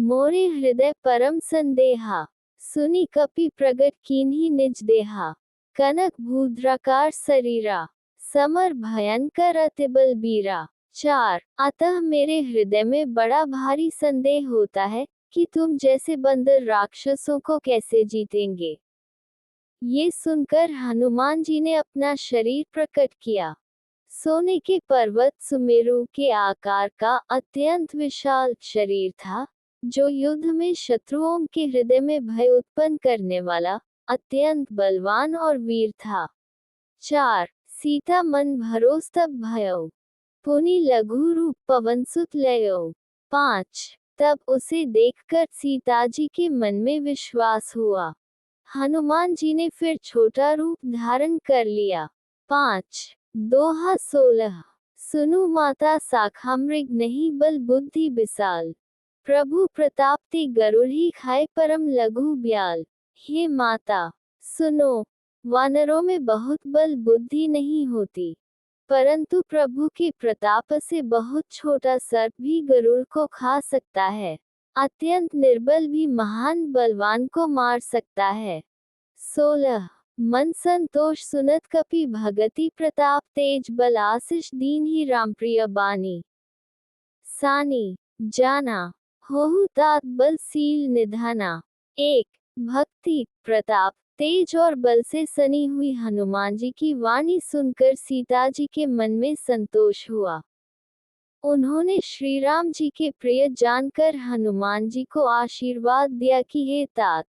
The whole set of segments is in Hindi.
मोरे हृदय परम संदेहा, सुनी कपि प्रगट कीन्ही निज देहा। कनक भूद्राकार शरीरा, समर भयंकर अति बलबीरा। 4 अतः मेरे हृदय में बड़ा भारी संदेह होता है कि तुम जैसे बंदर राक्षसों को कैसे जीतेंगे। ये सुनकर हनुमान जी ने अपना शरीर प्रकट किया। सोने के पर्वत सुमेरु के आकार का अत्यंत विशाल शरीर था, जो युद्ध में शत्रुओं के हृदय में भय उत्पन्न करने वाला अत्यंत बलवान और वीर था। 4 सीता मन भरोस तब भयो, पुनि लघु रूप पवनसुत लयो। 5 तब उसे देखकर सीता जी के मन में विश्वास हुआ। हनुमान जी ने फिर छोटा रूप धारण कर लिया। 5 दोहा 16 सुनु माता शाखा मृग नहीं बल बुद्धि विशाल, प्रभु प्रताप ते गरुड़ ही खाए परम लघु ब्याल। हे माता, सुनो, वानरों में बहुत बल बुद्धि नहीं होती, परंतु प्रभु के प्रताप से बहुत छोटा सर्प भी गरुड़ को खा सकता है। अत्यंत निर्बल भी महान बलवान को मार सकता है। 16 मन संतोष सुनत कपि भगति प्रताप तेज बल आशीष दीन ही राम प्रिय बानी। सानी जाना होहु तात बल सील निधाना। 1 भक्ति प्रताप तेज और बल से सनी हुई हनुमान जी की वाणी सुनकर सीता जी के मन में संतोष हुआ। उन्होंने श्री राम जी के प्रिय जानकर हनुमान जी को आशीर्वाद दिया कि हे तात,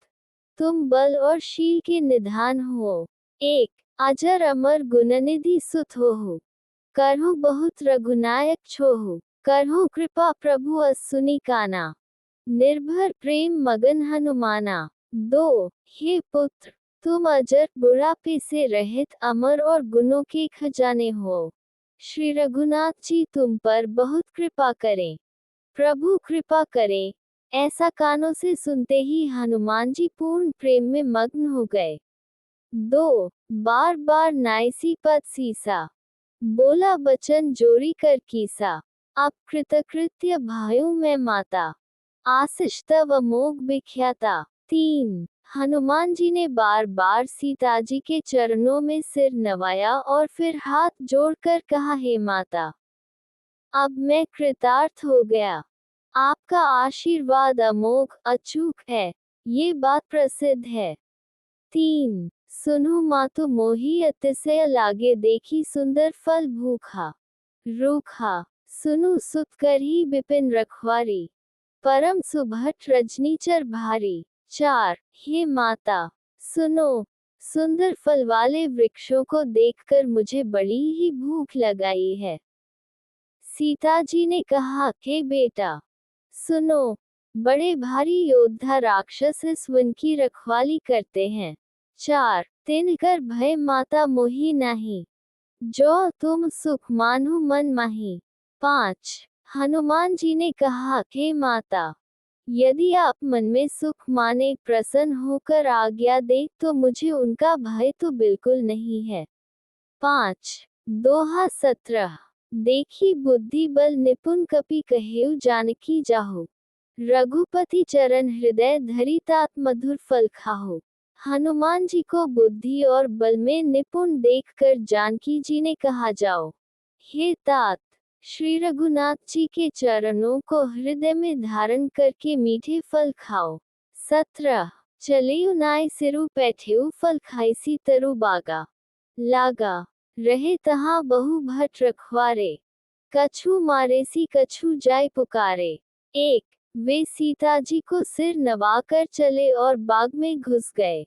तुम बल और शील के निधान हो। 1 अजर अमर गुणनिधि सुत होहु, करहु बहुत रघुनायक छोहु। करहु कृपा प्रभु असुनी काना, निर्भर प्रेम मगन हनुमाना। 2 हे पुत्र, तुम अजर बुढ़ापे से रहित अमर और गुणों के खजाने हो। श्री रघुनाथ जी तुम पर बहुत कृपा करें। प्रभु कृपा करें। ऐसा कानों से सुनते ही हनुमान जी पूर्ण प्रेम में मग्न हो गए। 2 बार बार नाइसी पद सीसा, बोला बचन जोरी कर कीसा। अब कृतकृत्य भायु मैं माता, आशीष तव अमोघ विख्याता। 3 हनुमान जी ने बार बार सीता जी के चरणों में सिर नवाया और फिर हाथ जोड़कर कहा, हे माता, अब मैं कृतार्थ हो गया। आपका आशीर्वाद अमोघ अचूक है, ये बात प्रसिद्ध है। 3 सुनु मातु मोहि अतिशय लागे देखी सुंदर फल भूखा रूखा। सुनु सुत कर ही बिपिन रखवारी, परम सुभट रजनीचर भारी। 4 हे माता, सुनो, सुंदर फल वाले वृक्षों को देखकर मुझे बड़ी ही भूख लगाई है। सीता जी ने कहा, हे बेटा, सुनो, बड़े भारी योद्धा राक्षस इस वन की रखवाली करते हैं। 4 तिनकर भय माता मोहि नाही, जो तुम सुख मानु मन माही। 5 हनुमान जी ने कहा, हे माता, यदि आप मन में सुख माने प्रसन्न होकर आज्ञा दे तो मुझे उनका भय तो बिल्कुल नहीं है। 5 दोहा 17 देखी बुद्धि बल निपुण कपि कहेउ जानकी जाहु, रघुपति चरण हृदय धरि तात मधुर फल खाहु। हनुमान जी को बुद्धि और बल में निपुण देखकर जानकी जी ने कहा, जाओ, हे तात, श्री रघुनाथ जी के चरणों को हृदय में धारण करके मीठे फल खाओ। 17 चलेउ नाय सिरु पैठेउ फल खाइसी तरु बागा, लागा रहे तहाँ बहु भट रखवारे, कछु मारेसी कछु जाय पुकारे। 1 वे सीता जी को सिर नवाकर चले और बाग में घुस गए,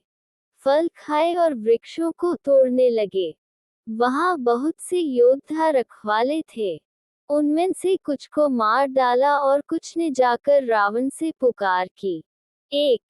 फल खाए और वृक्षों को तोड़ने लगे। वहां बहुत से योद्धा रखवाले थे, उनमें से कुछ को मार डाला और कुछ ने जाकर रावण से पुकार की। 1